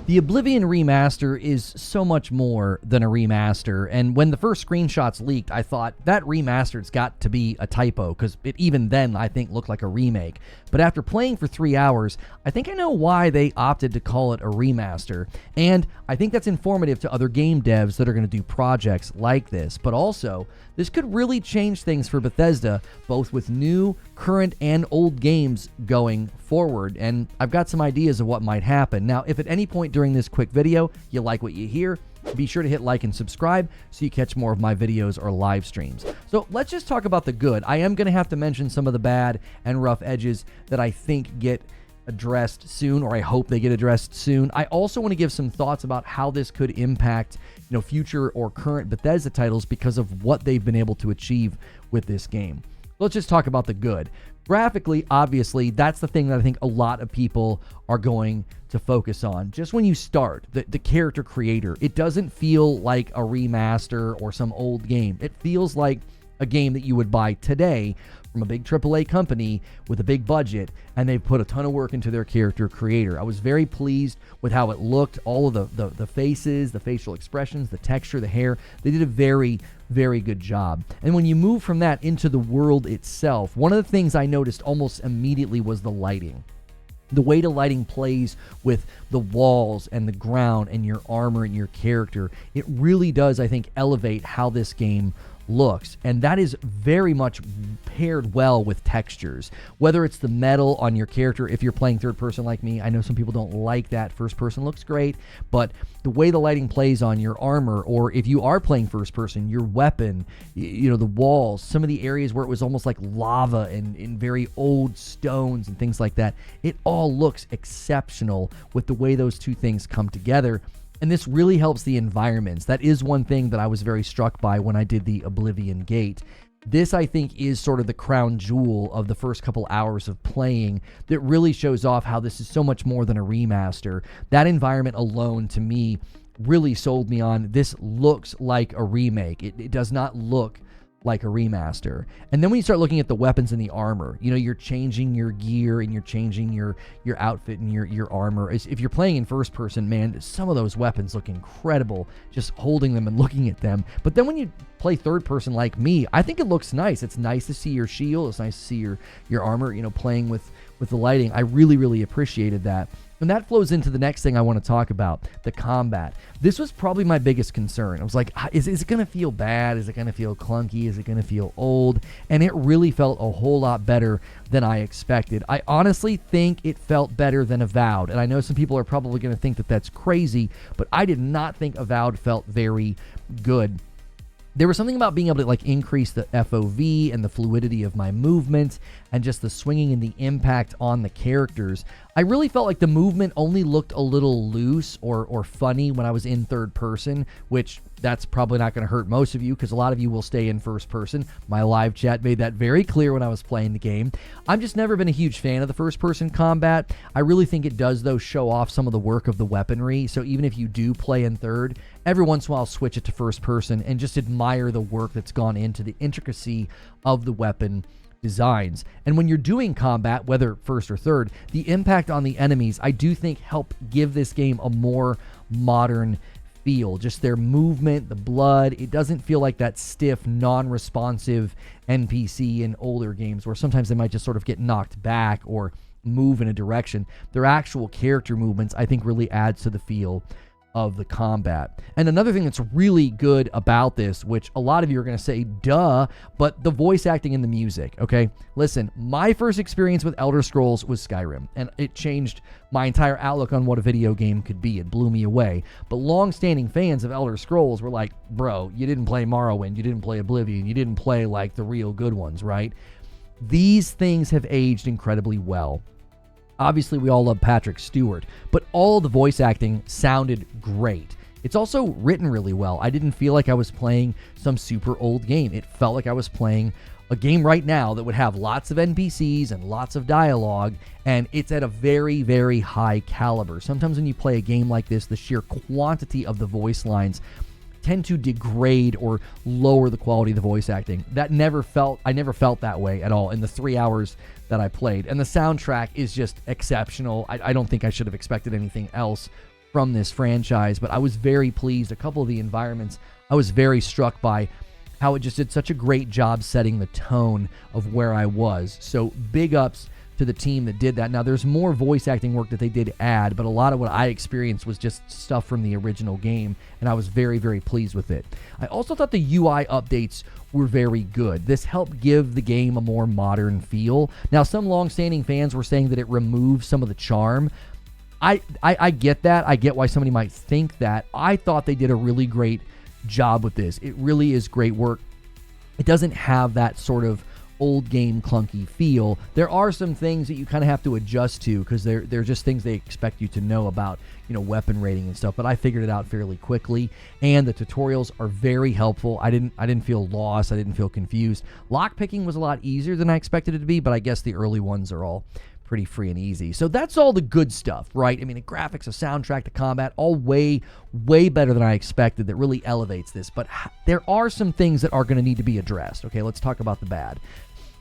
The Oblivion Remaster is so much more than a remaster, and when the first screenshots leaked, I thought that remastered's got to be a typo, because it even then, I think, looked like a remake. But after playing for 3 hours, I think I know why they opted to call it a remaster, and I think that's informative to other game devs that are going to do projects like this. But also, this could really change things for Bethesda, both with new, current, and old games going forward, and I've got some ideas of what might happen. Now, if at any point during this quick video you like what you hear, be sure to hit like and subscribe so you catch more of my videos or live streams. So let's just talk about the good. I am going to have to mention some of the bad and rough edges that I think get addressed soon, or I hope they get addressed soon. I also want to give some thoughts about how this could impact, future or current Bethesda titles because of what they've been able to achieve with this game. Let's just talk about the good. Graphically, obviously, that's the thing that I think a lot of people are going to focus on. Just when you start, the character creator, it doesn't feel like a remaster or some old game. It feels like a game that you would buy today from a big AAA company with a big budget, and they've put a ton of work into their character creator. I was very pleased with how it looked, all of the faces, the facial expressions, the texture, the hair. They did a very, very good job. And when you move from that into the world itself, one of the things I noticed almost immediately was the lighting. The way the lighting plays with the walls and the ground and your armor and your character, it really does, I think, elevate how this game looks, and that is very much paired well with textures. Whether it's the metal on your character, if you're playing third person like me, I know some people don't like that. First person looks great, but the way the lighting plays on your armor, or if you are playing first person, your weapon, the walls, some of the areas where it was almost like lava and in very old stones and things like that, it all looks exceptional with the way those two things come together. And this really helps the environments. That is one thing that I was very struck by when I did the Oblivion Gate. This, I think, is sort of the crown jewel of the first couple hours of playing that really shows off how this is so much more than a remaster. That environment alone, to me, really sold me on this looks like a remake. It does not look like a remaster. And then when you start looking at the weapons and the armor, you're changing your gear and you're changing your outfit and your armor. If you're playing in first person, man, some of those weapons look incredible just holding them and looking at them. But then when you play third person like me, I think it looks nice. It's nice to see your shield. It's nice to see your armor, playing with the lighting. I really, really appreciated that. And that flows into the next thing I want to talk about, the combat. This was probably my biggest concern. I was like, is it going to feel bad? Is it going to feel clunky? Is it going to feel old? And it really felt a whole lot better than I expected. I honestly think it felt better than Avowed. And I know some people are probably going to think that that's crazy, but I did not think Avowed felt very good. There was something about being able to increase the FOV and the fluidity of my movement and just the swinging and the impact on the characters. I really felt like the movement only looked a little loose or funny when I was in third person, which that's probably not going to hurt most of you because a lot of you will stay in first person. My live chat made that very clear when I was playing the game. I've just never been a huge fan of the first person combat. I really think it does, though, show off some of the work of the weaponry. So even if you do play in third, every once in a while switch it to first person and just admire the work that's gone into the intricacy of the weapon designs. And when you're doing combat, whether first or third, the impact on the enemies, I do think, help give this game a more modern feel. Just their movement, the blood, it doesn't feel like that stiff, non-responsive NPC in older games where sometimes they might just sort of get knocked back or move in a direction. Their actual character movements, I think, really adds to the feel of the combat. And another thing that's really good about this, which a lot of you are going to say, duh, but the voice acting and the music, okay? Listen, my first experience with Elder Scrolls was Skyrim, and it changed my entire outlook on what a video game could be. It blew me away. But long-standing fans of Elder Scrolls were like, bro, you didn't play Morrowind, you didn't play Oblivion, you didn't play like the real good ones, right? These things have aged incredibly well. Obviously, we all love Patrick Stewart, but all the voice acting sounded great. It's also written really well. I didn't feel like I was playing some super old game. It felt like I was playing a game right now that would have lots of NPCs and lots of dialogue, and it's at a very, very high caliber. Sometimes when you play a game like this, the sheer quantity of the voice lines tend to degrade or lower the quality of the voice acting. I never felt that way at all in the 3 hours that I played. And the soundtrack is just exceptional. I don't think I should have expected anything else from this franchise, but I was very pleased. A couple of the environments I was very struck by how it just did such a great job setting the tone of where I was. So big ups to the team that did that. Now, there's more voice acting work that they did add, but a lot of what I experienced was just stuff from the original game, and I was very, very pleased with it. I also thought the UI updates were very good. This helped give the game a more modern feel. Now, some long-standing fans were saying that it removes some of the charm. I get that. I get why somebody might think that. I thought they did a really great job with this. It really is great work. It doesn't have that sort of old game clunky feel. There are some things that you kind of have to adjust to because they're just things they expect you to know about, weapon rating and stuff, but I figured it out fairly quickly, and the tutorials are very helpful. I didn't feel lost. I didn't feel confused. Lockpicking was a lot easier than I expected it to be, but I guess the early ones are all pretty free and easy. So that's all the good stuff, right? I mean, the graphics, the soundtrack, the combat, all way, way better than I expected. That really elevates this. But there are some things that are going to need to be addressed. Okay, let's talk about the bad.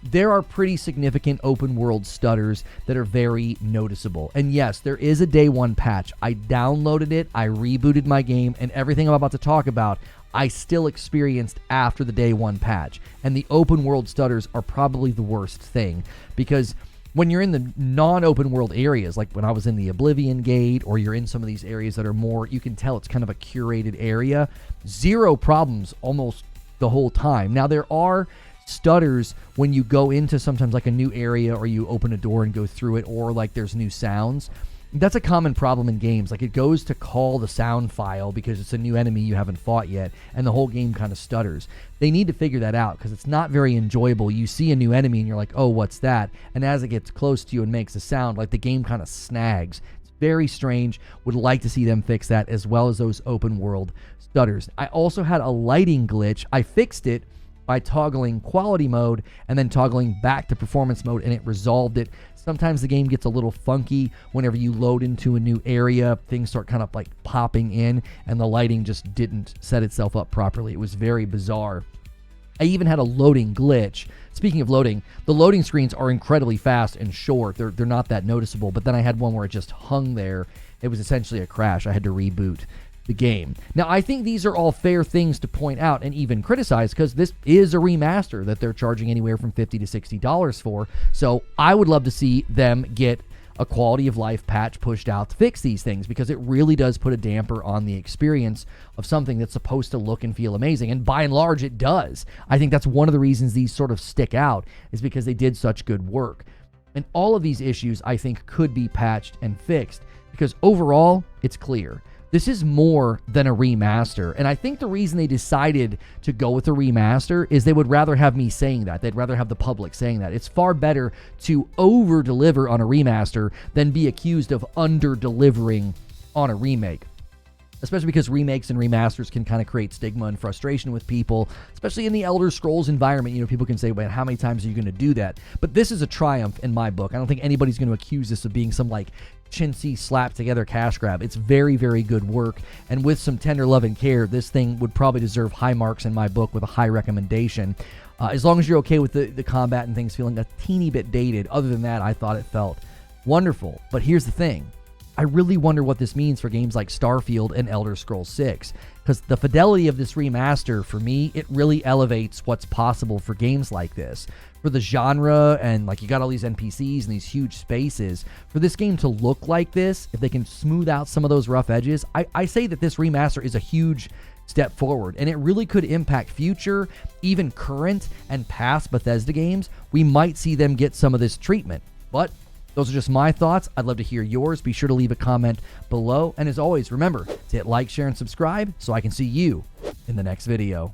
There are pretty significant open world stutters that are very noticeable. And yes, there is a day one patch. I downloaded it, I rebooted my game, and everything I'm about to talk about, I still experienced after the day one patch. And the open world stutters are probably the worst thing, because when you're in the non-open world areas, like when I was in the Oblivion Gate, or you're in some of these areas that are more, you can tell it's kind of a curated area, zero problems almost the whole time. Now, there are stutters when you go into sometimes like a new area, or you open a door and go through it, or like there's new sounds. That's a common problem in games. Like, it goes to call the sound file because it's a new enemy you haven't fought yet, and the whole game kind of stutters. They need to figure that out because it's not very enjoyable. You see a new enemy and you're like, oh, what's that? And as it gets close to you and makes a sound, like the game kind of snags. It's very strange. Would like to see them fix that, as well as those open world stutters. I also had a lighting glitch. I fixed it by toggling quality mode and then toggling back to performance mode, and it resolved it. Sometimes the game gets a little funky whenever you load into a new area. Things start kind of like popping in, and the lighting just didn't set itself up properly. It was very bizarre. I even had a loading glitch. Speaking of loading, the loading screens are incredibly fast and short. They're not that noticeable, but then I had one where it just hung there. It was essentially a crash. I had to reboot the game. Now, I think these are all fair things to point out and even criticize, because this is a remaster that they're charging anywhere from $50 to $60 for. So I would love to see them get a quality of life patch pushed out to fix these things, because it really does put a damper on the experience of something that's supposed to look and feel amazing. And by and large, it does. I think that's one of the reasons these sort of stick out, is because they did such good work. And all of these issues, I think, could be patched and fixed, because overall, it's clear. This is more than a remaster, and I think the reason they decided to go with a remaster is they would rather have me saying that. They'd rather have the public saying that. It's far better to over-deliver on a remaster than be accused of under-delivering on a remake. Especially because remakes and remasters can kind of create stigma and frustration with people, especially in the Elder Scrolls environment. People can say, well, how many times are you going to do that? But this is a triumph in my book. I don't think anybody's going to accuse this of being some like chintzy slapped together cash grab. It's very, very good work, and with some tender love and care, this thing would probably deserve high marks in my book with a high recommendation. As long as you're okay with the combat and things feeling a teeny bit dated. Other than that, I thought it felt wonderful. But here's the thing. I really wonder what this means for games like Starfield and Elder Scrolls 6, because the fidelity of this remaster, for me, it really elevates what's possible for games like this. For the genre, and like you got all these NPCs and these huge spaces, for this game to look like this, if they can smooth out some of those rough edges, I say that this remaster is a huge step forward, and it really could impact future, even current and past Bethesda games. We might see them get some of this treatment, but those are just my thoughts. I'd love to hear yours. Be sure to leave a comment below. And as always, remember to hit like, share, and subscribe so I can see you in the next video.